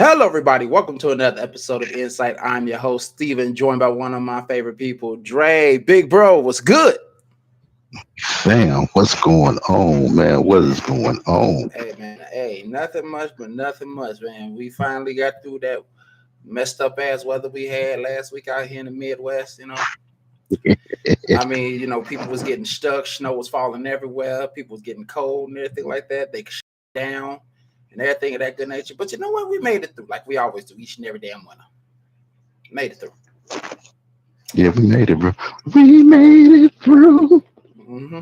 Hello, everybody. Welcome to another episode of En-Syte. I'm your host, Steven, joined by one of my favorite people, Dre. Big bro, what's good? Fam, what's going on, man? What is going on? Hey, man. Hey, nothing much, but nothing much, man. We finally got through that messed up ass weather we had last week out here in the Midwest. I mean, people was getting stuck. Snow was falling everywhere. People was getting cold and everything like that. They shut down and everything of that good nature. But you know what? We made it through like we always do each and every damn winter. Made it through. Yeah, we made it, bro. We made it through. Mm-hmm.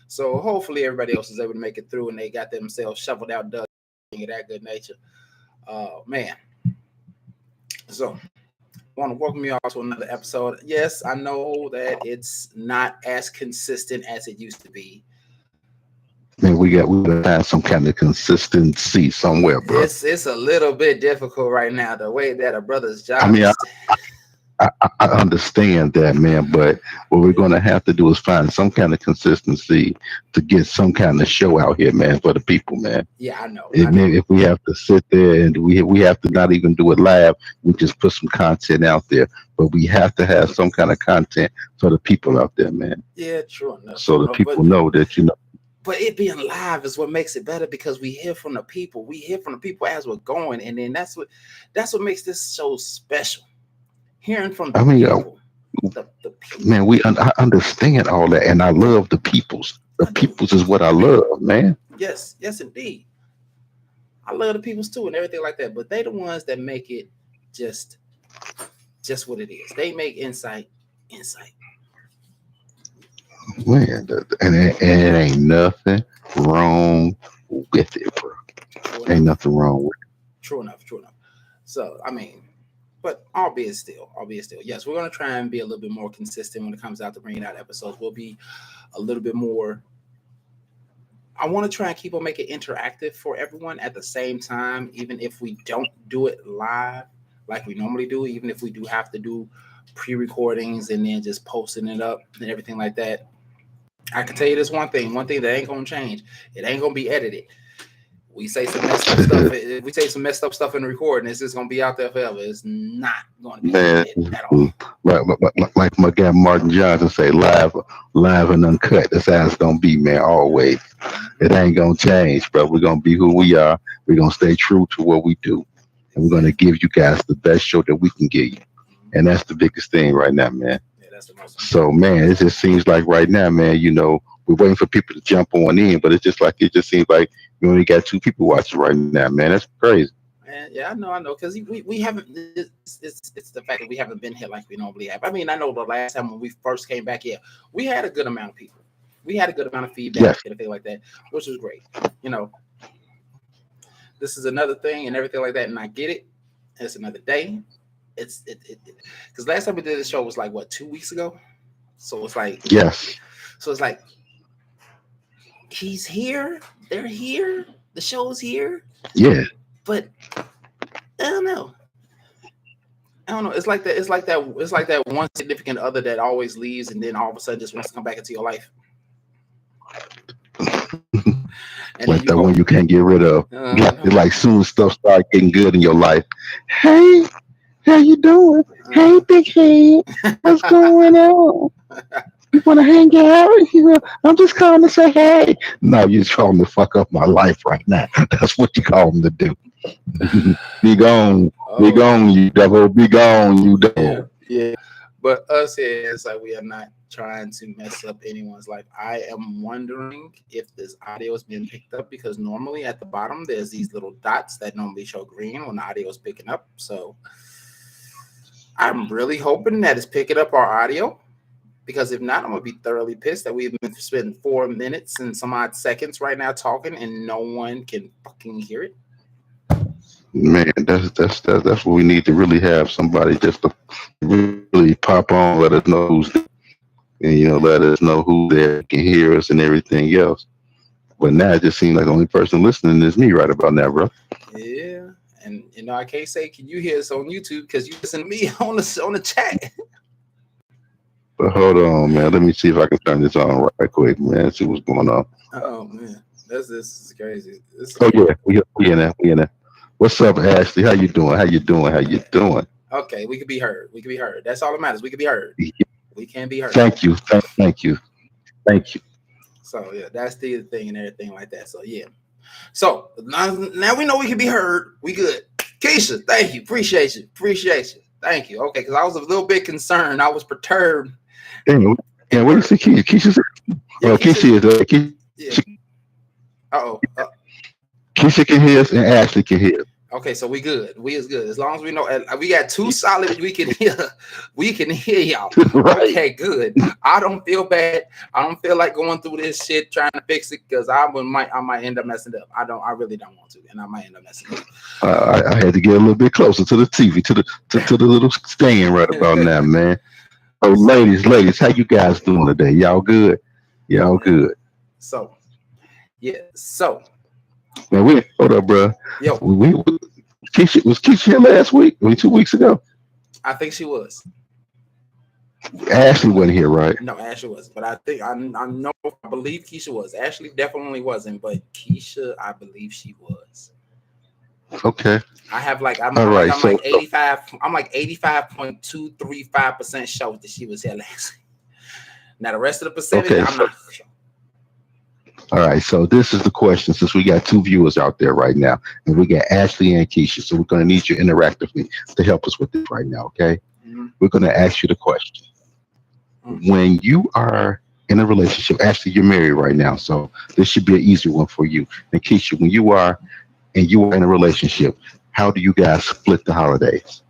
So hopefully everybody else is able to make it through and they got themselves shoveled out, dug of that good nature. Man. So I want to welcome you all to another episode. Yes, I know that it's not as consistent as it used to be. Man, we gotta have some kind of consistency somewhere, bro. It's a little bit difficult right now, the way that a brother's job I mean, is. I understand that, man, but what we're gonna have to do is find some kind of consistency to get some kind of show out here, man, for the people, man. Yeah, I know. If we have to sit there and we have to not even do it live, we just put some content out there. But we have to have some kind of content for the people out there, man. Yeah, true enough. So the people know that But it being live is what makes it better because we hear from the people. We hear from the people as we're going, and then that's what makes this show special. Hearing from the people. The people. Man, I understand all that, and I love the peoples. The peoples is what I love, man. Yes, indeed. I love the peoples too, and everything like that. But they the ones that make it just what it is. They make En-Syte. Man, and it ain't nothing wrong with it, bro. Ain't nothing wrong with it. True enough. So, I mean, but albeit still, yes, we're going to try and be a little bit more consistent when it comes out to bringing out episodes. We'll be a little bit more. I want to try and keep on making it interactive for everyone at the same time, even if we don't do it live like we normally do, even if we do have to do pre-recordings and then just posting it up and everything like that. I can tell you this one thing that ain't going to change. It ain't going to be edited. We say some messed up stuff. If we say some messed up stuff in the recording, it's just gonna be out there forever. It's not gonna be at all. Like my guy Martin Johnson say, live and uncut. That's how it's gonna be, man. Always. It ain't gonna change, bro. We're gonna be who we are. We're gonna stay true to what we do, and we're gonna give you guys the best show that we can give you. And that's the biggest thing right now, man. Yeah, that's the most. So, man, it just seems like right now, man. We're waiting for people to jump on in, but it just seems like we only got 2 people watching right now, man. That's crazy. Man, yeah, I know, because we haven't. It's the fact that we haven't been here like we normally have. I mean, I know the last time when we first came back here, we had a good amount of people. We had a good amount of feedback and everything like that, which was great. This is another thing and everything like that, and I get it. It's another day. It's because last time we did this show was like what 2 weeks ago, so it's like yes. So it's like. He's here. They're here. The show's here. Yeah. But I don't know. It's like that. It's like that one significant other that always leaves and then all of a sudden just wants to come back into your life. Like that one you can't get rid of. It's like soon stuff start getting good in your life. Hey, how you doing? Hey, big head. What's going on? You want to hang out? I'm just calling to say hey. No, you're calling to fuck up my life right now. That's what you call them to do. Be gone. Be gone, you devil. Be gone, you devil. Yeah. But us here, it's like we are not trying to mess up anyone's life. I am wondering if this audio is being picked up because normally at the bottom there's these little dots that normally show green when the audio is picking up. So I'm really hoping that it's picking up our audio. Because if not, I'm gonna be thoroughly pissed that we've been spending 4 minutes and some odd seconds right now talking, and no one can fucking hear it. Man, that's what we need to really have somebody just to really pop on, let us know who's there, and let us know who there can hear us and everything else. But now it just seems like the only person listening is me right about now, bro. Yeah, and I can't say can you hear us on YouTube because you listen to me on the chat. But hold on, man. Let me see if I can turn this on right quick, man. See what's going on. Oh man, this is crazy. Yeah, we in there. What's up, Ashley? How you doing? How you doing? How you doing? Okay, we could be heard. We could be heard. That's all that matters. We could be heard. We can be heard. Thank you. Thank you. Thank you. So yeah, that's the thing and everything like that. So yeah. So now we know we can be heard. We good. Keisha, thank you. Appreciate you. Appreciate you. Thank you. Okay, because I was a little bit concerned. I was perturbed. Damn, yeah, what is the Keisha? Keisha, Yeah, Keisha is Keisha, yeah. Uh-oh. Keisha can hear us and Ashley can hear us. Okay, so we good. We is good. As long as we know we got two solid, we can hear. We can hear y'all. Right. Okay, good. I don't feel bad. I don't feel like going through this shit trying to fix it because I might end up messing up. I really don't want to, and I might end up messing up. I had to get a little bit closer to the TV, to the little stand right about now, man. Oh, ladies, how you guys doing today? Y'all good? Y'all good? So, yeah. So, man, hold up, bro. Yo, Keisha was Keisha here last week? 2 weeks ago? I think she was. Ashley wasn't here, right? No, Ashley wasn't. But I think I believe Keisha was. Ashley definitely wasn't, but Keisha, I believe she was. Okay. I have like I'm 85. I'm like 85.235% sure that she was here last week. Now the rest of the percentage, I'm not sure. All right, so this is the question, since we got two viewers out there right now, and we got Ashley and Keisha, so we're going to need you interactively to help us with this right now, okay? Mm-hmm. We're going to ask you the question. Mm-hmm. When you are in a relationship, Ashley, you're married right now, so this should be an easy one for you. And Keisha, when you are in a relationship, how do you guys split the holidays?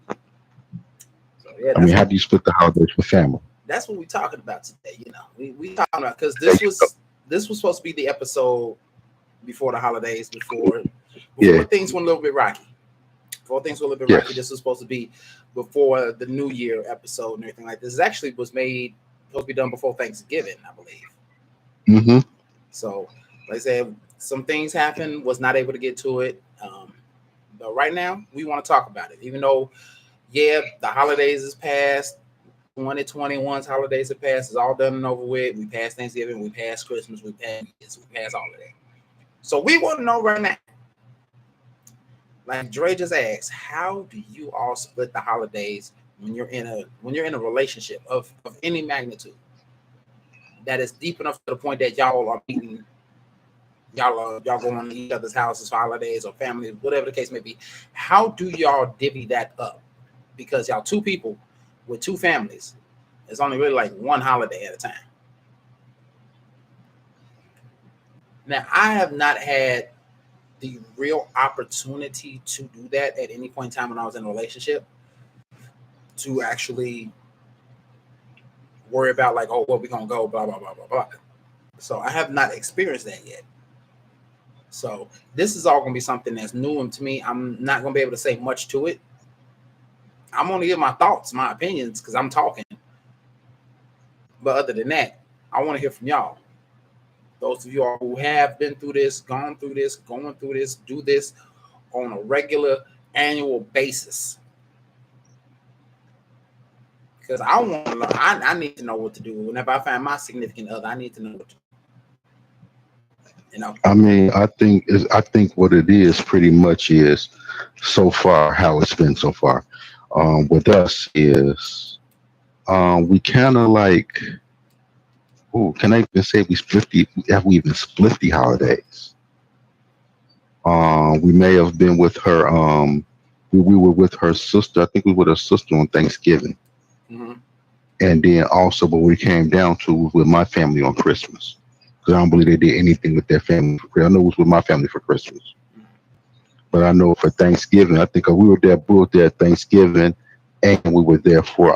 So, yeah, how do you split the holidays with family? That's what we're talking about today, We talking about, because this was supposed to be the episode before the holidays, before things went a little bit rocky. Before things were a little bit rocky, this was supposed to be before the New Year episode and everything like this. This actually was supposed to be done before Thanksgiving, I believe. Mm-hmm. So, like I said, some things happened, was not able to get to it. But right now, we want to talk about it. Even though, the holidays is past. 2021's holidays have passed. It's all done and over with. We passed Thanksgiving. We passed Christmas. We passed all of that. So we want to know right now. Like Dre just asked, how do you all split the holidays when you're in a relationship of any magnitude that is deep enough to the point that y'all are meeting, y'all going to each other's houses for holidays or family, whatever the case may be? How do y'all divvy that up? Because y'all two people with two families, it's only really like one holiday at a time. Now, I have not had the real opportunity to do that at any point in time when I was in a relationship, to actually worry about like, oh, where we gonna go, blah, blah, blah, blah, blah. So I have not experienced that yet. So this is all gonna be something that's new to me. I'm not gonna be able to say much to it. I'm going to give my thoughts, my opinions, because I'm talking. But other than that, I want to hear from y'all. Those of y'all who have been through this, gone through this, going through this, do this on a regular, annual basis. Because I want to know, I need to know what to do. Whenever I find my significant other, I need to know what to do. I mean, I think what it is pretty much is so far how it's been so far. With us is we kind of like, can I even say have we even split the holidays? We may have been with her, we were with her sister. I think we were with her sister on Thanksgiving. Mm-hmm. And then also, but we came down to with my family on Christmas. Because I don't believe they did anything with their family for Christmas. I know it was with my family for Christmas. But I know for Thanksgiving, I think we were there at Thanksgiving, and we were there for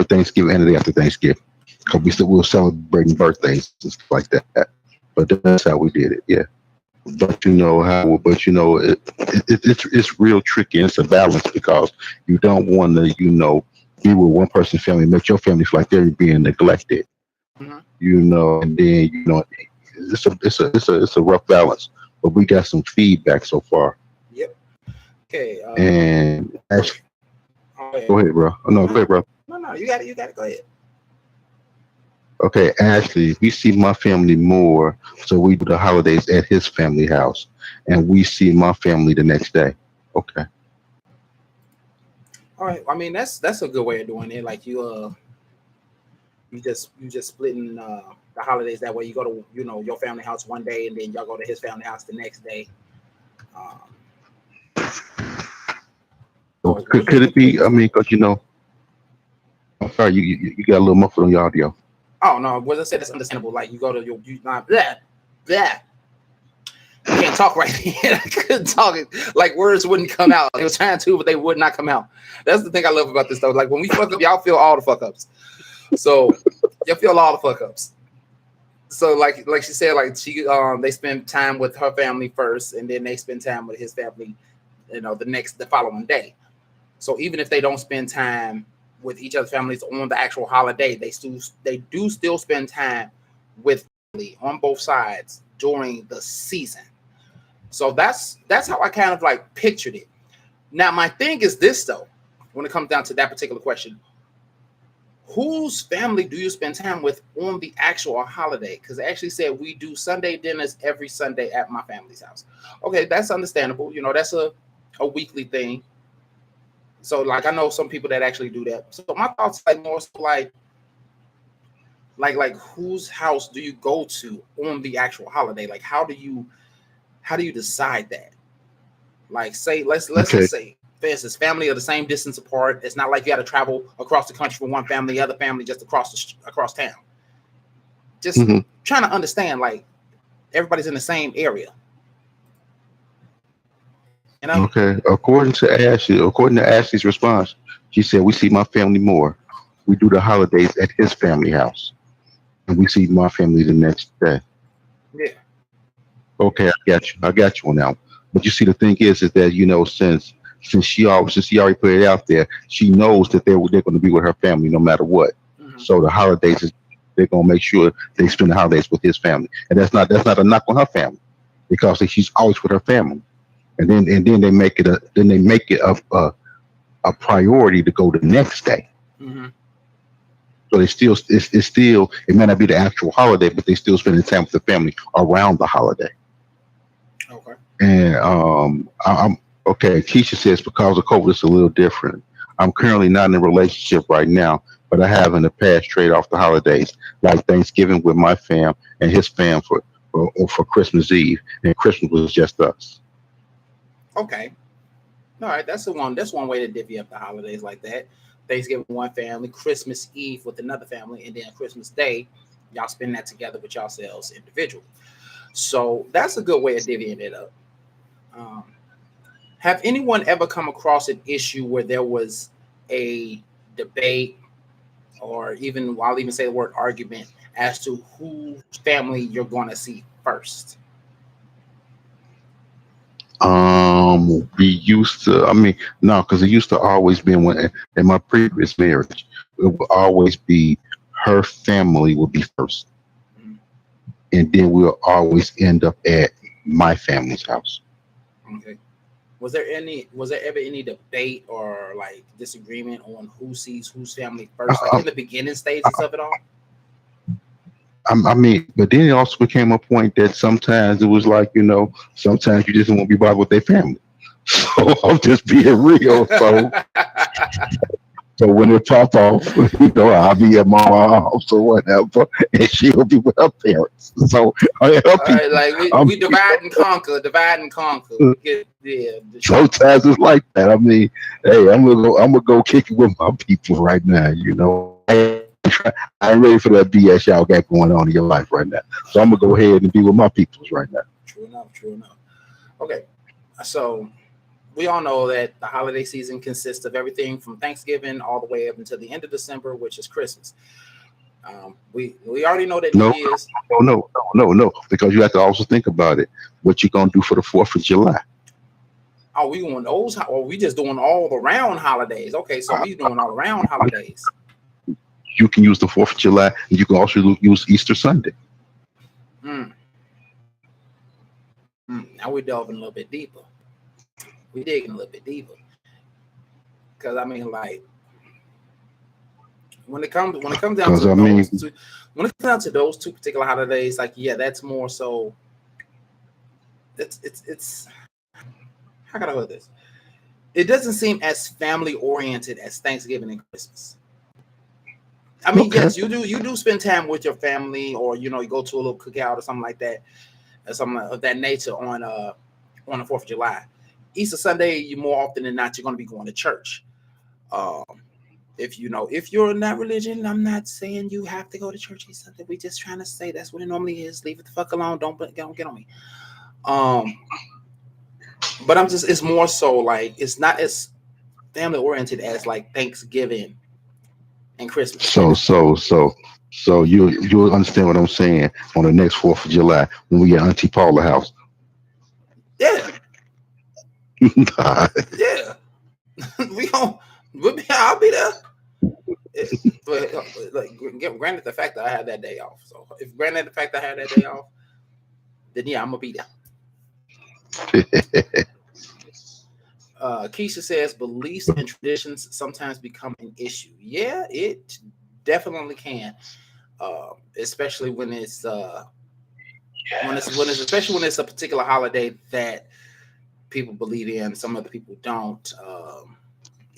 Thanksgiving and the day after Thanksgiving, because we were celebrating birthdays and stuff like that. But that's how we did it, yeah. But it's real tricky, and it's a balance, because you don't want to be with one person's family, make your family feel like they're being neglected, and then it's a rough balance, but we got some feedback so far. Yep. Okay. And Ashley, go ahead, bro. No, go ahead, bro. No, you got it. Go ahead. Okay, Ashley, we see my family more, so we do the holidays at his family house. and we see my family the next day. Okay. All right. I mean, that's a good way of doing it. Like you just splitting the holidays that way. You go to your family house one day, and then y'all go to his family house the next day. Um, So so could it be? I mean, because I'm sorry, you got a little muffled on your audio. oh no, what I said is understandable. Like you go to you not that that. I can't talk right here. I couldn't talk it. Like words wouldn't come out. They was trying to, but they would not come out. That's the thing I love about this stuff. Like when we fuck up, y'all feel all the fuck ups. So y'all feel all the fuck ups. So like she said, like they spend time with her family first, and then they spend time with his family, the following day. So even if they don't spend time with each other's families on the actual holiday, they do still spend time with family on both sides during the season. So that's how I kind of like pictured it. Now my thing is this though, when it comes down to that particular question, whose family do you spend time with on the actual holiday? Because I actually said we do Sunday dinners every Sunday at my family's house. Okay, that's understandable. That's a weekly thing. So like I know some people that actually do that. So my thoughts like more so like whose house do you go to on the actual holiday? Like how do you decide that? Like say let's Okay. just say, for instance, family are the same distance apart. It's not like you got to travel across the country from one family, the other family just across town. Just hmm trying to understand, like everybody's in the same area, you know? Okay. According to Ashley's response, she said, "We see my family more. We do the holidays at his family house, and we see my family the next day." Yeah. Okay, I got you. I got you on that one. But you see, the thing is that since she already put it out there, she knows that they're going to be with her family no matter what. Hmm. So the holidays is they're going to make sure they spend the holidays with his family, and that's not a knock on her family because she's always with her family. And then they make it a priority to go the next day. Hmm. So it may not be the actual holiday, but they still spending time with the family around the holiday. Okay. And I'm okay. Keisha says because of COVID, it's a little different. I'm currently not in a relationship right now, but I have in the past trade off the holidays, like Thanksgiving with my fam and his fam for Christmas Eve, and Christmas was just us. Okay. All right. That's one way to divvy up the holidays like that. Thanksgiving with one family, Christmas Eve with another family, and then Christmas Day, y'all spend that together with yourselves individually. So that's a good way of divvying it up. Um, have anyone ever come across an issue where there was a debate, or even I'll even say the word argument, as to whose family you're going to see first? We used to. I mean, no, because it used to always be when in my previous marriage, it would always be her family would be first, Mm, and then we'll always end up at my family's house. okay. Was there ever any debate or like disagreement on who sees whose family first, like I, in the beginning stages of it all? I mean, but then it also became a point that sometimes it was like, sometimes you just don't want to be bothered with their family. So I'm just being real. So when it pop off, I'll be at my house or whatever, and she'll be with her parents. So her All right, people. like we, I'm we divide and conquer, divide and conquer. We get sometimes it's like that. I mean, hey, I'm gonna go kick it with my people right now. I ain't ready for that BS y'all got going on in your life right now. So I'm gonna go ahead and be with my peoples right now. true enough, true enough. Okay, so we all know that the holiday season consists of everything from Thanksgiving all the way up until the end of December, which is Christmas. We already know that New No, Year's. no, because you have to also think about it. What you gonna do for the 4th of July? Are we doing those? Or we just doing all the round holidays? Okay, so we doing all around holidays. You can use the 4th of July, and you can also use Easter Sunday. Mm, now we're delving a little bit deeper. We digging a little bit deeper because I mean, like when it comes down Because to I mean, those two particular holidays, like yeah, that's more so. it's how can I put this? It doesn't seem as family oriented as Thanksgiving and Christmas. I mean, Okay. yes, you do spend time with your family, or you go to a little cookout or something like that, or something of that nature on the 4th of July. Easter Sunday, you more often than not, you're going to be going to church. Um, if you're in that religion, I'm not saying you have to go to church Easter Sunday. We just trying to say that's what it normally is. Leave it the fuck alone. Don't get on me. Um, but it's more so like it's not as family oriented as like Thanksgiving and Christmas. So so so so you'll understand what I'm saying on the next 4th of July when we at Auntie Paula's house. Yeah, Nah, yeah. we don't. I'll be there. But like, granted the fact that I had that day off. So if granted the fact that I had that day off, then yeah, I'm gonna be there. Keisha says beliefs and traditions sometimes become an issue. Yeah, it definitely can. Especially when it's especially when it's a particular holiday that people believe in, some other people don't.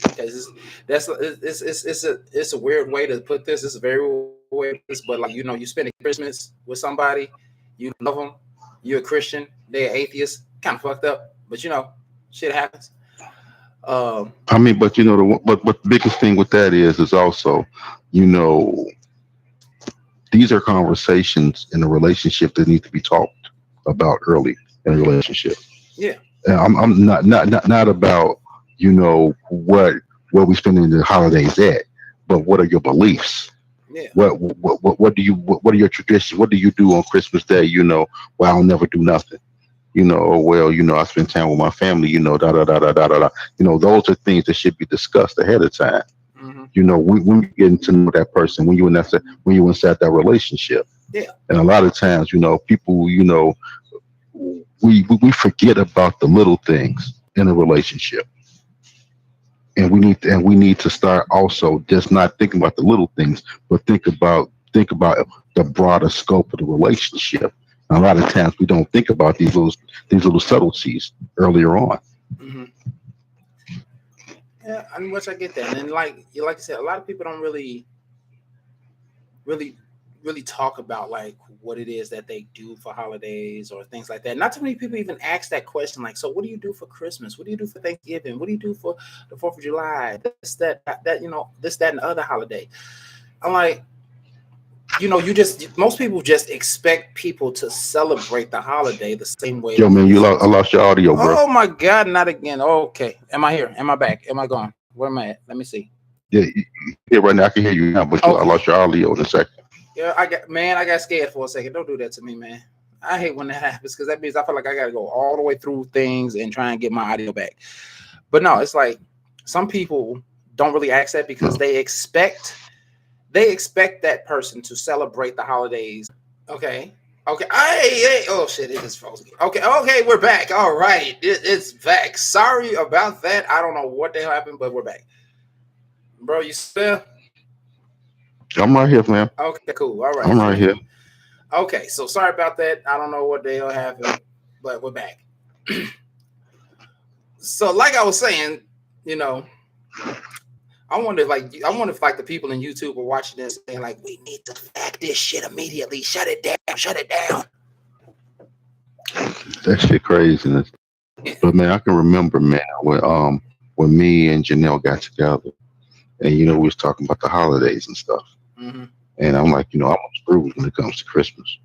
Because it's a weird way to put this. It's a very weird way to put this, but like you spending Christmas with somebody, you love them, you're a Christian, they're atheist, kind of fucked up, but shit happens. Um, I mean, but but the biggest thing with that is also, you know, these are conversations in a relationship that need to be talked about early in a relationship. yeah, And I'm not about where we spending the holidays at, but what are your beliefs? yeah, What do what are your traditions? What do you do on Christmas Day? Well, I'll never do nothing. Or well, I spend time with my family. Da da da da da da da. Those are things that should be discussed ahead of time. hmm When you getting to know that person, when you inside that relationship, yeah, and a lot of times, people, we forget about the little things in a relationship, and we need to start also just not thinking about the little things, but think about the broader scope of the relationship. And a lot of times we don't think about these little subtleties earlier on. hmm yeah. I mean, which I get that, and then like I said, a lot of people don't really really talk about like what it is that they do for holidays or things like that. Not too many people even ask that question. Like, so what do you do for Christmas? What do you do for Thanksgiving? What do you do for the 4th of July? This, that, and the other holiday. I'm like, most people just expect people to celebrate the holiday the same way Yo, that man, it's. I lost your audio, bro. Oh my God, not again. Okay. Am I here? Am I back? Am I gone? Where am I at? Let me see. Yeah, yeah, right now I can hear you now, but I Okay. lost your audio in a second. Yeah, I got scared for a second. Don't do that to me, man. I hate when that happens because that means I feel like I gotta go all the way through things and try and get my audio back. But no, it's like some people don't really ask that because No. they expect that person to celebrate the holidays. Okay. Okay. Hey, oh shit, it is frozen. Okay, we're back. All right. It's back. Sorry about that. I don't know what the hell happened, but we're back. Bro, you still? I'm right here, man. Okay, cool. All right. I'm right here. Okay, so sorry about that. I don't know what the hell happened, but we're back. So, like I was saying, you know, I wonder if the people in YouTube are watching this and like, we need to fact this shit immediately. Shut it down. Shut it down. That shit craziness. But man, I can remember, man, when me and Janelle got together, and we was talking about the holidays and stuff, Mm-hmm. and I'm like, I'm screwed when it comes to Christmas.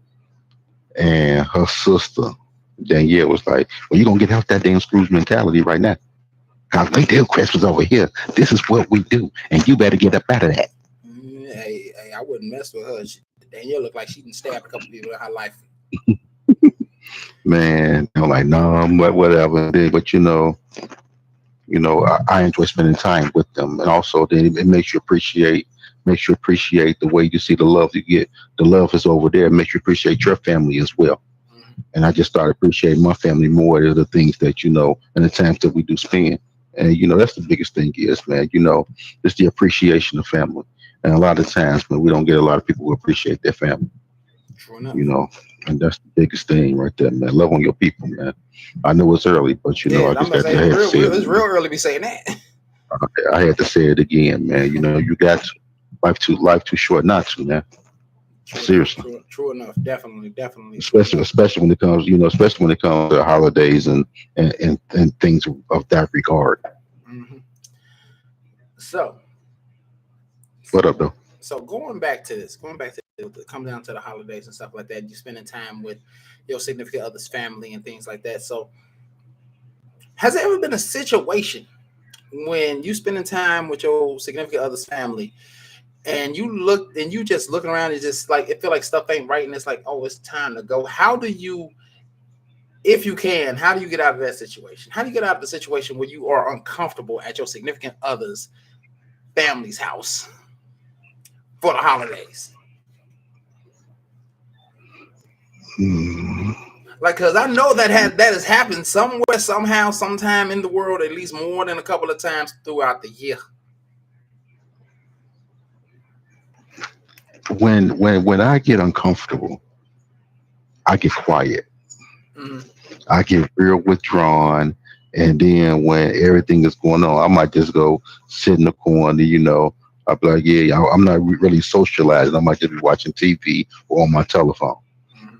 And her sister Danielle was like, "Well, you gonna get out that damn Scrooge mentality right now? Cause we do Christmas over here. This is what we do, and you better get up out of that." Hey, I wouldn't mess with her. Danielle looked like she didn't stab a couple people in her life. Man, I'm like, no, whatever. But I enjoy spending time with them, and also then it makes you appreciate the way you see the love you get. The love is over there. It makes you appreciate your family as well. Mhm. And I just started appreciating my family more. Of the things that and the times that we do spend. And that's the biggest thing is, man. It's the appreciation of family. And a lot of times, man, we don't get a lot of people who appreciate their family. True enough. You know, And that's the biggest thing right there, man. Love on your people, man. I know it's early, but Yeah, I I'm just gonna had to, say I had to say it. it's real early to be saying that. I had to say it again, man. You got to. Life too short not to, man. True enough. Seriously. True enough. Definitely. Definitely true Especially enough. especially when it comes, especially when it comes to holidays and things of that regard. Hmm. So, What up, though? so going back to come down to the holidays and stuff like that. You spending time with your significant other's family and things like that. So, has there ever been a situation when you spending time with your significant other's family and you just looking around and just like it feel like stuff ain't right and it's like, oh, it's time to go? How do you, if you can, how do you get out of that situation? How do you get out of the situation where you are uncomfortable at your significant other's family's house for the holidays? Hmm. Like, cause I know that has happened somewhere, somehow, sometime in the world, at least more than a couple of times throughout the year. When I get uncomfortable, I get quiet. Mm-hmm. I get real withdrawn. And then when everything is going on, I might just go sit in the corner, I'll be like, yeah, I'm not really socializing. I might just be watching TV or on my telephone.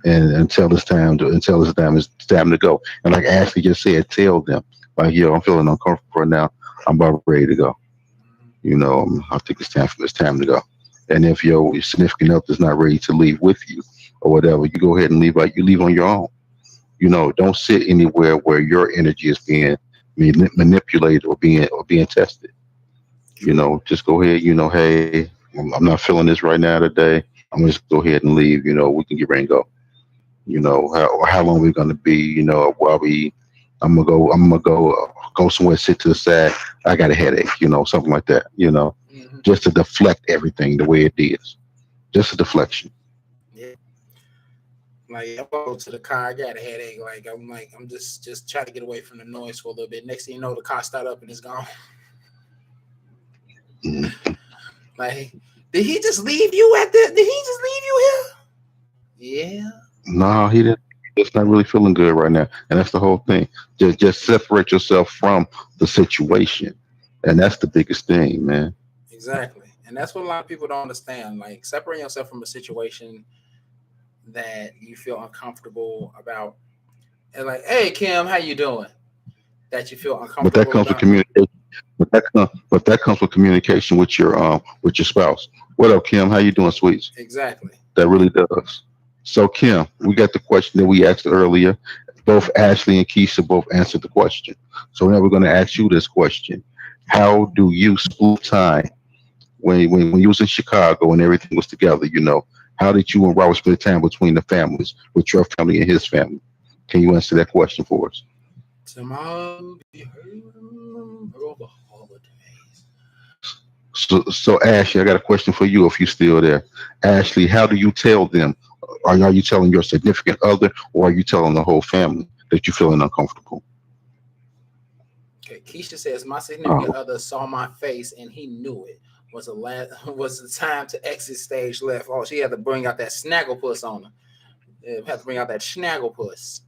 And until it's time to go. And like Ashley just said, tell them, like, yo, I'm feeling uncomfortable right now. I'm about ready to go. I think it's time to go. And if your significant other is not ready to leave with you or whatever, you go ahead and leave. Like you leave on your own. Don't sit anywhere where your energy is being manipulated or being tested. Just go ahead. Hey, I'm not feeling this right now today. I'm gonna just go ahead and leave. We can get ready and go. How long we're gonna be. While we, I'm gonna go somewhere, sit to the side. I got a headache. Something like that. Mm-hmm. Just to deflect everything the way it is. Just a deflection. Yeah. Like I'm gonna go to the car, I got a headache. I'm just trying to get away from the noise for a little bit. Next thing you know, the car start up and it's gone. Mhm. Like, did he just leave you at the? Did he just leave you here? Yeah. No, he didn't. It's not really feeling good right now, and that's the whole thing. Just separate yourself from the situation, and that's the biggest thing, man. Exactly. And that's what a lot of people don't understand. Like separating yourself from a situation that you feel uncomfortable about. And like, hey Kim, how you doing? That you feel But that uncomfortable comes with about. communication. But that comes with communication with your spouse. What up, Kim? How you doing, sweets? Exactly. That really does. So, Kim, we got the question that we asked earlier. Both Ashley and Keisha both answered the question. So now we're going to ask you this question: how do you split time when you was in Chicago and everything was together? How did you and Robert split time between the families, with your family and his family? Can you answer that question for us? Tomorrow be the holidays. So Ashley, I got a question for you if you're still there. Ashley, how do you tell them? Are you telling your significant other or are you telling the whole family that you're feeling uncomfortable? Okay, Keisha says my significant Oh, other saw my face and he knew it was the time to exit stage left. Oh, she had to bring out that snagglepuss on her. Had to bring out that snagglepuss.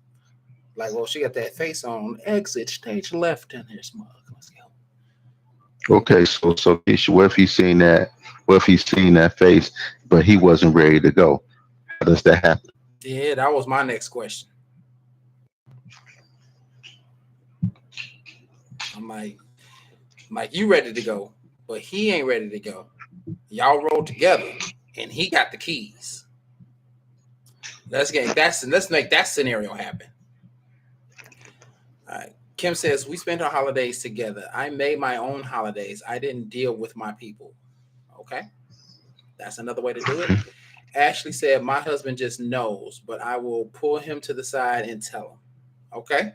Like, well, she got that face on. Exit stage left in here, smug. Let's go. okay. So Keisha, what if he's seen that face, but he wasn't ready to go? How does that happen? Yeah, that was my next question. I'm like, you ready to go, but he ain't ready to go. Y'all rode together, and he got the keys. Let's make that scenario happen. All right. Kim says we spent our holidays together. I made my own holidays. I didn't deal with my people. Okay, that's another way to do it. Okay. Ashley said my husband just knows, but I will pull him to the side and tell him. Okay,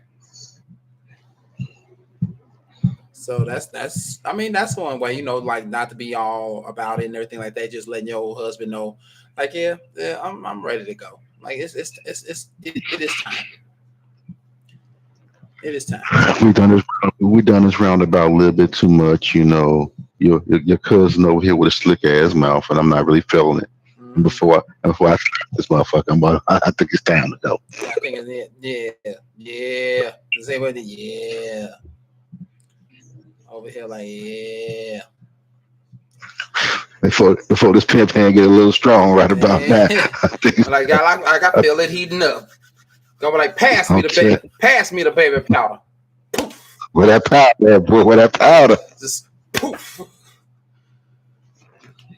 so that's I mean that's one way, like not to be all about it and everything like that. Just letting your old husband know, like yeah, I'm ready to go. Like it is time. It is time. We done this roundabout a little bit too much. Your cousin over here with a slick ass mouth, and I'm not really feeling it. Before I slap this motherfucker, I think it's time to go. Yeah, I think it's it. Yeah. Say what? Yeah. Over here, like yeah. Before this pen get a little strong right about now, I think like I feel it heating up. Go like pass me the baby powder. Poof. Where that powder, boy? Where that powder? Just poof.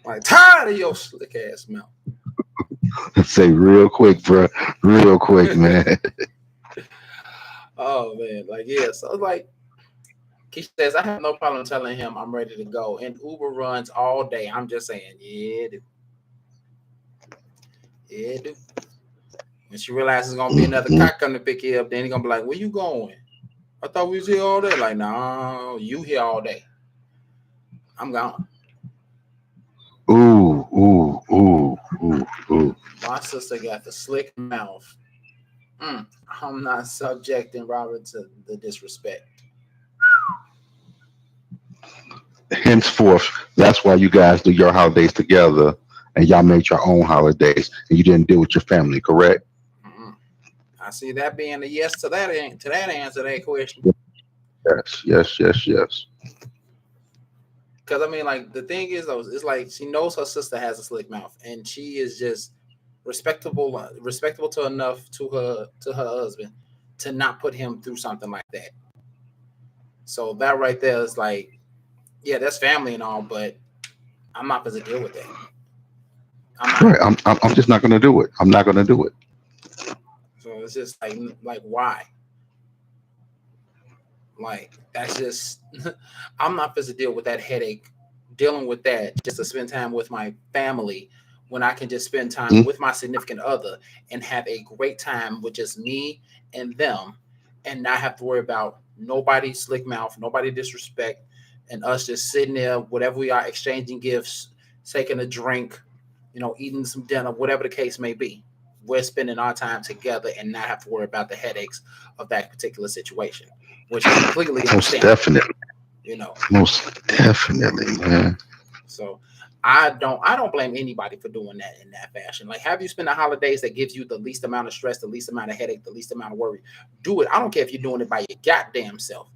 Like tired of your slick ass mouth. Say real quick, bro. Real quick, man. Oh man, like yeah. So like Keisha says, I have no problem telling him I'm ready to go. And Uber runs all day. I'm just saying, yeah, dude. Yeah, dude. When she realizes it's gonna be another cock coming to pick you up, then he's gonna be like, where you going? I thought we was here all day. Like, no, you here all day. I'm gone. Ooh. My sister got the slick mouth. I'm not subjecting Robert to the disrespect. Henceforth, that's why you guys do your holidays together, and y'all make your own holidays, and you didn't deal with your family, correct? I see that being a yes to that answer to that question. Yes. Because I mean, like the thing is, though, it's like she knows her sister has a slick mouth, and she is just respectable to enough to her husband to not put him through something like that. So that right there is like, yeah, that's family and all, but I'm not going to deal with that. I'm just not going to do it. I'm not going to do it. So it's just like why? Like that's just I'm not supposed to deal with that headache, dealing with that just to spend time with my family when I can just spend time with my significant other and have a great time with just me and them and not have to worry about nobody slick mouth, nobody disrespect, and us just sitting there, whatever we are, exchanging gifts, taking a drink, eating some dinner, whatever the case may be. We're spending our time together and not have to worry about the headaches of that particular situation, which I completely understand. Most definitely, man. So I don't blame anybody for doing that in that fashion. Like, have you spend the holidays that gives you the least amount of stress, the least amount of headache, the least amount of worry? Do it. I don't care if you're doing it by your goddamn self,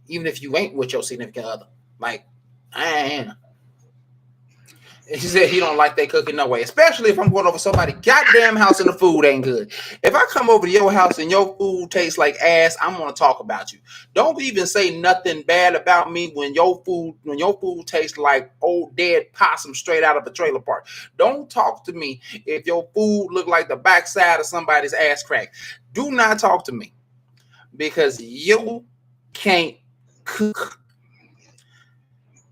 even if you ain't with your significant other. Like, I ain't. He said he don't like they cooking no way, especially if I'm going over somebody's goddamn house and the food ain't good. If I come over to your house and your food tastes like ass, I'm gonna talk about you. Don't even say nothing bad about me when your food tastes like old dead possum straight out of a trailer park. Don't talk to me if your food look like the backside of somebody's ass crack. Do not talk to me because you can't cook.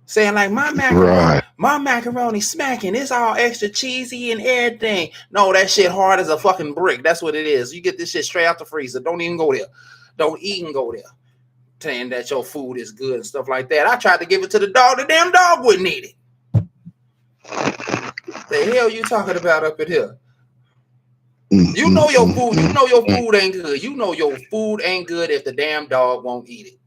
Saying like my macaroni smacking, it's all extra cheesy and everything. No, that shit hard as a fucking brick. That's what it is. You get this shit straight out the freezer. Don't even go there. Don't even go there. Saying that your food is good and stuff like that. I tried to give it to the dog. The damn dog wouldn't eat it. The hell you talking about up in here? You know your food. You know your food ain't good. You know your food ain't good if the damn dog won't eat it.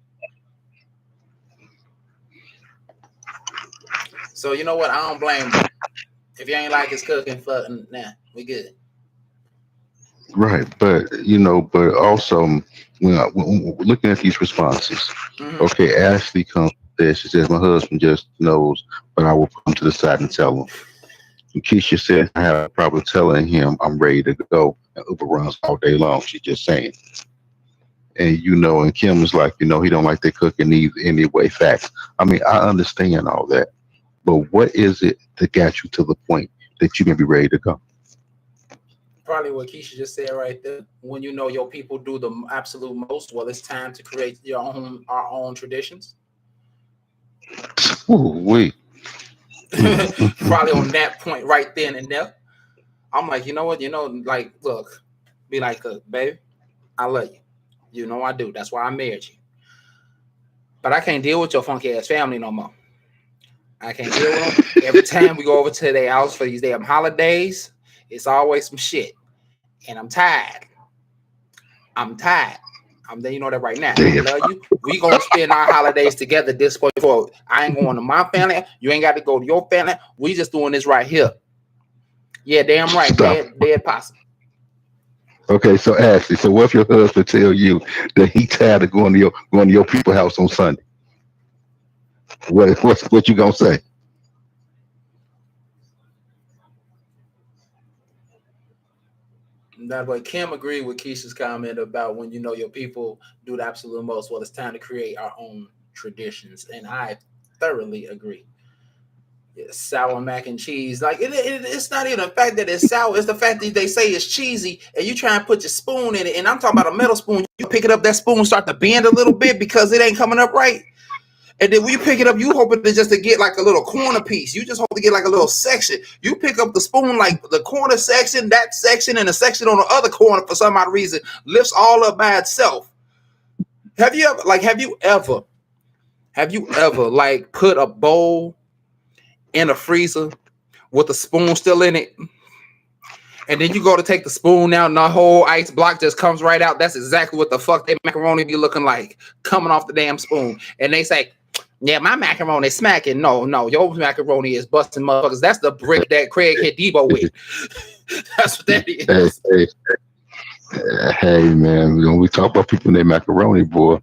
So you know what? I don't blame you. If you ain't like his cooking, we good. Right, but also when looking at these responses, okay, Ashley comes there. She says, "My husband just knows, but I will put him to the side and tell him." And Keisha says, "I have a problem telling him I'm ready to go." And Uber runs all day long. She's just saying, and and Kim is like, he don't like their cooking either anyway. Facts. I mean, I understand all that. But what is it that got you to the point that you may be ready to go? Probably what Keisha just said right there. When you know your people do the absolute most, well, it's time to create our own traditions. Ooh, wait. Probably on that point right then and there. I'm like, you know what? Like, look, be like, baby, I love you. You know I do. That's why I married you. But I can't deal with your funky ass family no more. I can't deal with them. Every time we go over to their house for these damn holidays, it's always some shit. And I'm tired. I'm letting you know that right now. I love you. We gonna spend our holidays together this point forward. I ain't going to my family. You ain't got to go to your family. We just doing this right here. Yeah, damn right. Dead possum. Okay, so Ashley, so what if your husband tell you that he tired of going to your people's house on Sunday? What you gonna say? Now, but Kim agreed with Keisha's comment about when you know your people do the absolute most. Well, it's time to create our own traditions, and I thoroughly agree. Yeah, sour mac and cheese, like it's not even the fact that it's sour; it's the fact that they say it's cheesy, and you try and put your spoon in it. And I'm talking about a metal spoon. You pick it up, that spoon start to bend a little bit because it ain't coming up right. And then when you pick it up, you hoping to just to get like a little corner piece. You just hope to get like a little section. You pick up the spoon, like the corner section, that section, and the section on the other corner for some odd reason lifts all up by itself. Have you ever like put a bowl in a freezer with a spoon still in it? And then you go to take the spoon out and the whole ice block just comes right out. That's exactly what the fuck they macaroni be looking like coming off the damn spoon. And they say, yeah, my macaroni is smacking. No, your macaroni is busting motherfuckers. That's the brick that Craig hit Debo with. That's what that is. Hey, man, when we talk about people in their macaroni, boy,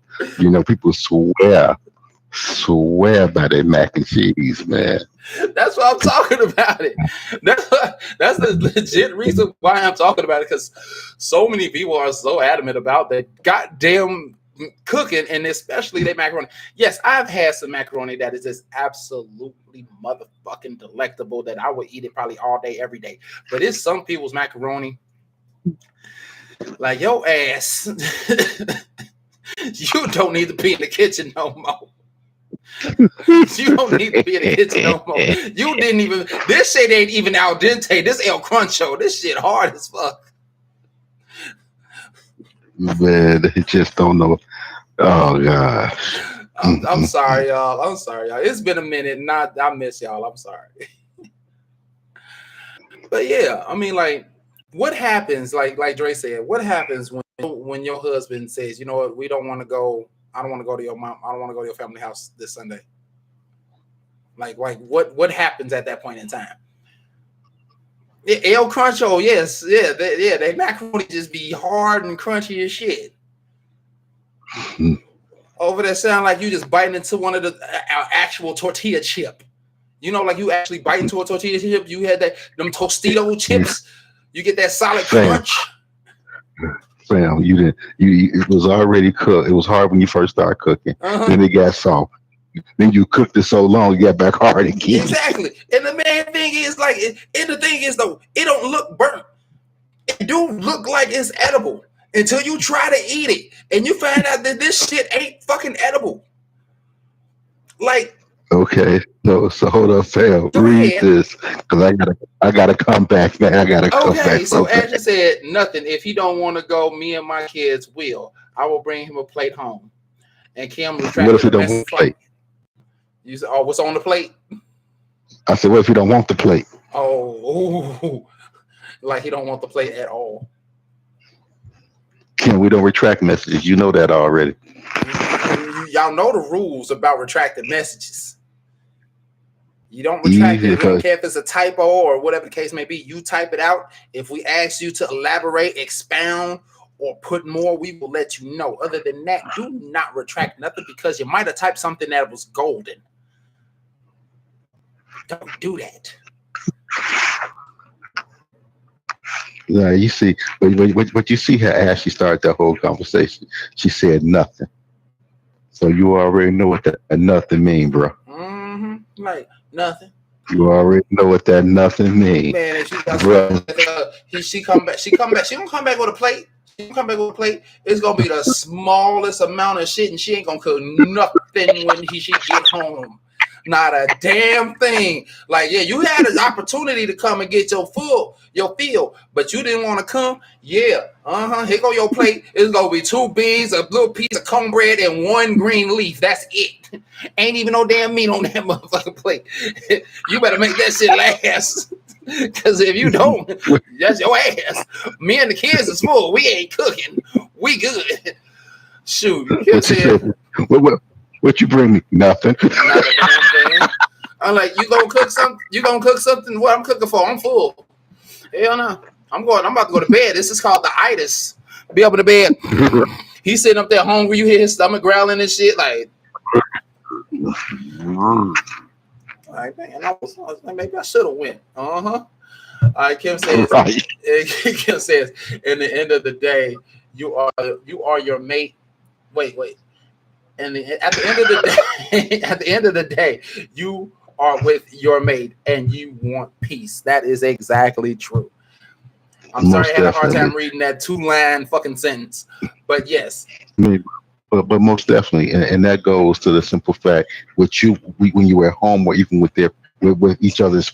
people swear by their mac and cheese, man. That's what I'm talking about it. That's the legit reason why I'm talking about it, because so many people are so adamant about that goddamn cooking, and especially their macaroni. Yes, I've had some macaroni that is just absolutely motherfucking delectable that I would eat it probably all day, every day. But it's some people's macaroni, like your ass, you don't need to be in the kitchen no more. You don't need to be in the kitchen no more. You didn't even. This shit ain't even al dente. This El Cruncho. This shit hard as fuck. Man, they just don't know. Oh gosh. I'm sorry, y'all. I'm sorry, y'all. It's been a minute. I miss y'all. I'm sorry. But yeah, I mean, like, what happens? Like Dre said, what happens when your husband says, you know what, we don't want to go. I don't want to go to your mom. I don't want to go to your family house this Sunday. Like what happens at that point in time? El Cruncho, yes, yeah, they macaroni just be hard and crunchy as shit. Over there, sound like you just biting into one of the actual tortilla chip. You know, like you actually bite into a tortilla chip. You had them Tostito chips. You get that solid crunch. Sam, it was already cooked. It was hard when you first started cooking. Then it got soft. Then you cooked it so long, you got back hard again. Exactly. And the main thing is though, it don't look burnt. It do look like it's edible until you try to eat it and you find out that this shit ain't fucking edible. Like, okay, so hold up, Sam. Read this, because I gotta come back, man. I gotta come back. Okay, so Ashley said nothing. If he don't want to go, me and my kids will. I will bring him a plate home. And Kim retracted. What if he don't want the plate? You said, "Oh, what's on the plate?" I said, "What if he don't want the plate?" Oh, like he don't want the plate at all. Kim, we don't retract messages. You know that already. Y'all know the rules about retracted messages. You don't retract it. We don't care if it's a typo or whatever the case may be. You type it out. If we ask you to elaborate, expound, or put more, we will let you know. Other than that, do not retract nothing, because you might have typed something that was golden. Don't do that. Yeah, you see, but you see how Ashley started that whole conversation. She said nothing. So you already know what that nothing mean, bro. Like nothing. You already know what that nothing mean. Man, if she come back. She don't come back with a plate. She don't come back with a plate. It's gonna be the smallest amount of shit, and she ain't gonna cook nothing when she get home. Not a damn thing. Like, yeah, you had an opportunity to come and get your fill, but you didn't want to come. Yeah, here go your plate. It's gonna be 2 beans, a little piece of cornbread, and 1 green leaf. That's it. Ain't even no damn meat on that motherfucking plate. You better make that shit last. Because if you don't, that's your ass. Me and the kids is full. We ain't cooking. We good. Shoot. What you bring me? Nothing. Not a damn thing. I'm like, you gonna cook something? What I'm cooking for? I'm full. Hell no. I'm about to go to bed. This is called the itis. Be up in the bed. He's sitting up there hungry. You hear his stomach growling and shit. Like man, I was like, maybe I should have went. All right, Kim says. Right. Kim says, in the end of the day, you are your mate. Wait. And at the end of the day, at the end of the day, you are with your mate and you want peace. That is exactly true. I'm Most sorry I had a hard definitely. time reading that 2-line fucking sentence, but yes. But most definitely, and that goes to the simple fact when you were at home or even with each other's